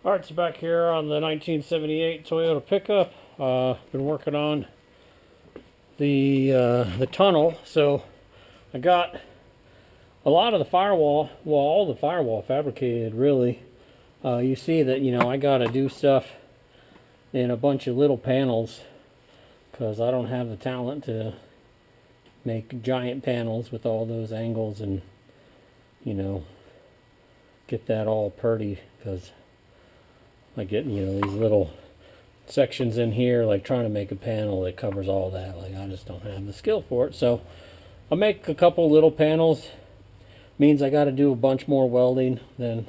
Parts back here on the 1978 Toyota pickup. Been working on the tunnel, so I got a lot of the firewall, well, all the firewall fabricated really. You see that, I got to do stuff in a bunch of little panels because I don't have the talent to make giant panels with all those angles and, get that all pretty, because I get, these little sections in here, like trying to make a panel that covers all that. Like, I just don't have the skill for it. So I'll make a couple little panels. Means I got to do a bunch more welding than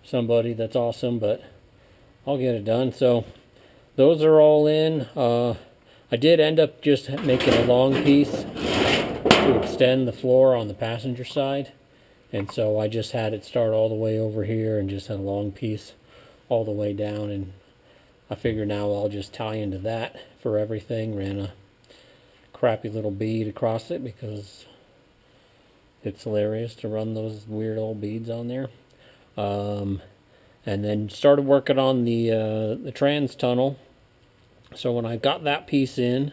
somebody that's awesome, but I'll get it done. So those are all in. I did end up just making a long piece to extend the floor on the passenger side. And so I just had it start all the way over here and just had a long piece all the way down, and I figure now I'll just tie into that for everything. Ran a crappy little bead across it because it's hilarious to run those weird old beads on there. And then started working on the trans tunnel. So when I got that piece in,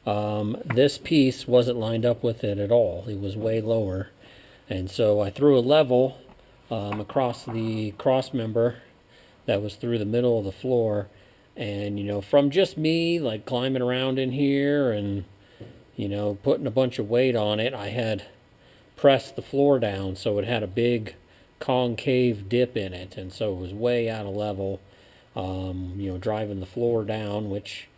this piece wasn't lined up with it at all. It was way lower. And so I threw a level across the cross member that was through the middle of the floor. And, from just me, like, climbing around in here and, putting a bunch of weight on it, I had pressed the floor down so it had a big concave dip in it. And so it was way out of level, driving the floor down, which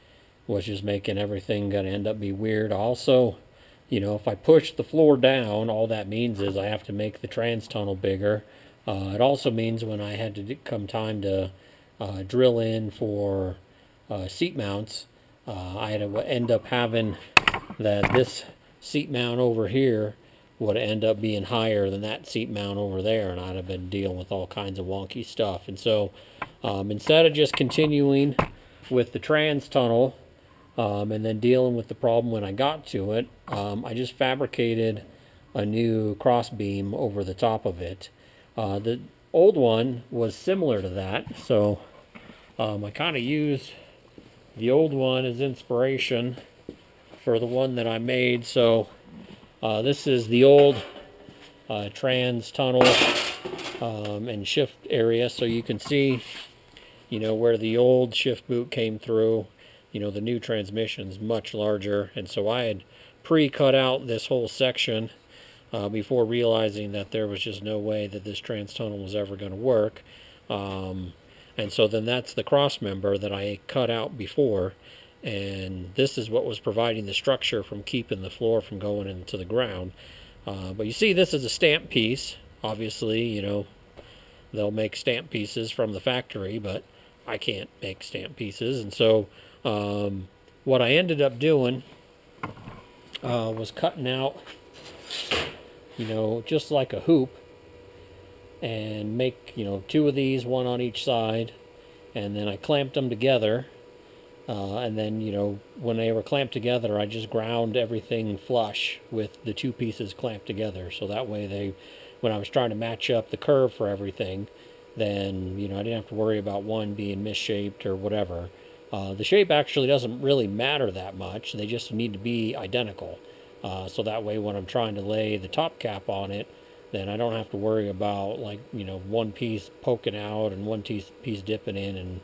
was just making everything going to end up be weird. Also, if I push the floor down, all that means is I have to make the trans tunnel bigger. It also means when I had to come time to drill in for seat mounts, I had to end up having that this seat mount over here would end up being higher than that seat mount over there, and I'd have been dealing with all kinds of wonky stuff. And so instead of just continuing with the trans tunnel and then dealing with the problem when I got to it, I just fabricated a new cross beam over the top of it. The old one was similar to that, so I kind of used the old one as inspiration for the one that I made. So this is the old trans tunnel and shift area, so you can see, where the old shift boot came through. The new transmission is much larger, and so I had pre-cut out this whole section before realizing that there was just no way that this trans tunnel was ever going to work. And so then that's the cross member that I cut out before, and this is what was providing the structure from keeping the floor from going into the ground. But you see, this is a stamp piece. Obviously, they'll make stamp pieces from the factory, but I can't make stamp pieces. And so what I ended up doing was cutting out, just like a hoop, and make, two of these, one on each side, and then I clamped them together. And then, when they were clamped together, I just ground everything flush with the two pieces clamped together. So that way when I was trying to match up the curve for everything, then, I didn't have to worry about one being misshaped or whatever. The shape actually doesn't really matter that much. They just need to be identical. So that way when I'm trying to lay the top cap on it, then I don't have to worry about, like, one piece poking out and one piece dipping in and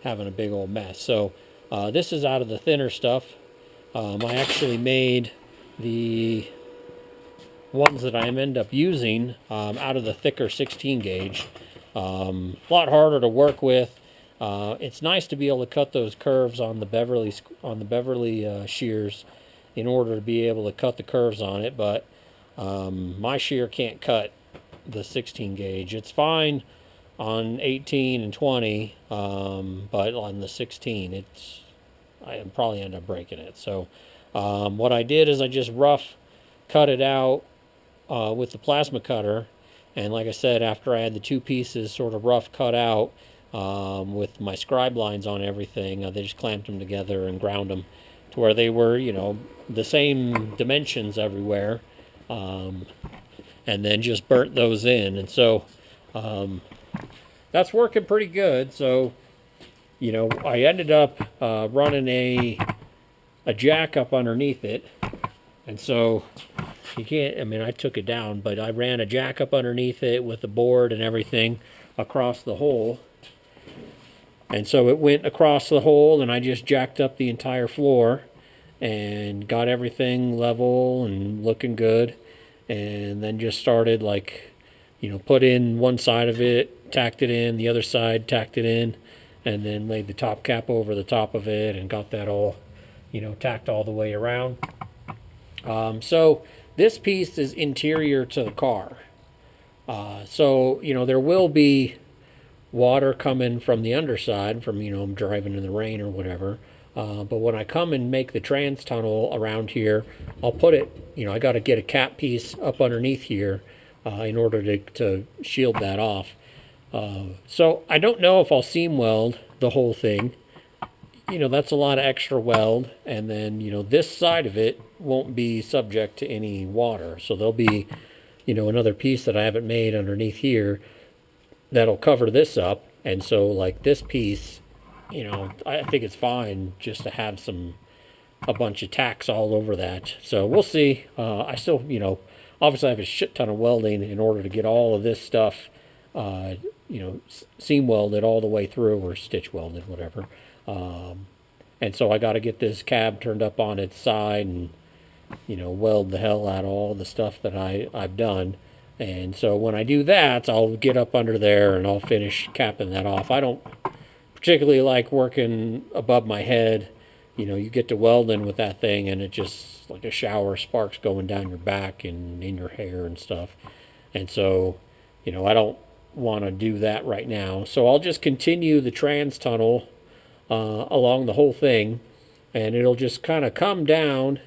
having a big old mess. So this is out of the thinner stuff. I actually made the ones that I end up using out of the thicker 16 gauge. A lot harder to work with. It's nice to be able to cut those curves on the Beverly shears in order to be able to cut the curves on it, but my shear can't cut the 16 gauge. It's fine on 18 and 20, but on the 16, I probably end up breaking it. So what I did is I just rough cut it out with the plasma cutter, and like I said, after I had the two pieces sort of rough cut out with my scribe lines on everything, they just clamped them together and ground them to where they were, the same dimensions everywhere, and then just burnt those in. And so that's working pretty good. So, you know, I ended up running a jack up underneath it. And so you can't, I mean, I took it down, but I ran a jack up underneath it with the board and everything across the hole. And so it went across the hole, and I just jacked up the entire floor and got everything level and looking good. And then just started, like, you know, put in one side of it, tacked it in, the other side, tacked it in, and then laid the top cap over the top of it and got that all, you know, tacked all the way around. So this piece is interior to the car. So, you know, there will be water coming from the underside from, you know, I'm driving in the rain or whatever. But when I come and make the trans tunnel around here, I'll put it, you know, I got to get a cap piece up underneath here in order to shield that off. So I don't know if I'll seam weld the whole thing. You know, that's a lot of extra weld. And then, you know, this side of it won't be subject to any water. So there'll be, you know, another piece that I haven't made underneath here that'll cover this up. And so, like, this piece, you know, I think it's fine just to have a bunch of tacks all over that. So we'll see. I still, you know, obviously I have a shit ton of welding in order to get all of this stuff, you know, seam welded all the way through, or stitch welded, whatever. And so I got to get this cab turned up on its side and, you know, weld the hell out of all the stuff that I've done. And so when I do that, I'll get up under there and I'll finish capping that off. I don't particularly like working above my head. You know, you get to welding with that thing and it just, like a shower, sparks going down your back and in your hair and stuff. And so, you know, I don't want to do that right now. So I'll just continue the trans tunnel along the whole thing, and it'll just kind of come down,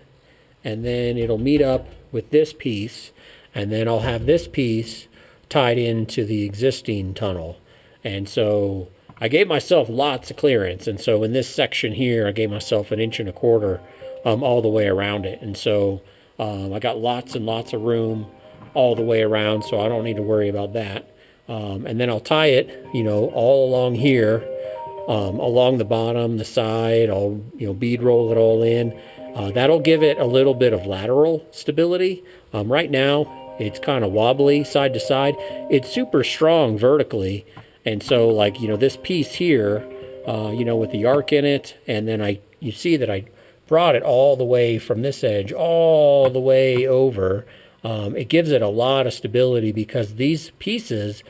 and then it'll meet up with this piece, and then I'll have this piece tied into the existing tunnel. And so I gave myself lots of clearance, and so in this section here I gave myself 1.25 inches all the way around it. And so I got lots and lots of room all the way around, so I don't need to worry about that. And then I'll tie it, you know, all along here, along the bottom, the side. I'll, you know, bead roll it all in. That'll give it a little bit of lateral stability. Right now it's kind of wobbly side to side. It's super strong vertically. And so, like, you know, this piece here, you know, with the arc in it, and then you see that I brought it all the way from this edge all the way over. It gives it a lot of stability because these pieces,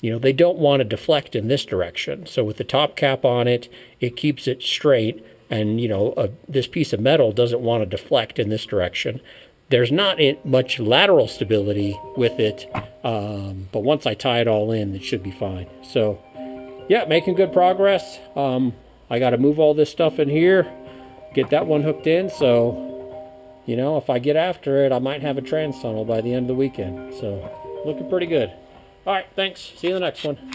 you know, they don't want to deflect in this direction. So with the top cap on it, it keeps it straight. And, you know, this piece of metal doesn't want to deflect in this direction. There's not much lateral stability with it. But once I tie it all in, it should be fine. So, yeah, making good progress. I got to move all this stuff in here, get that one hooked in. So, you know, if I get after it, I might have a trans tunnel by the end of the weekend. So, looking pretty good. All right, thanks. See you in the next one.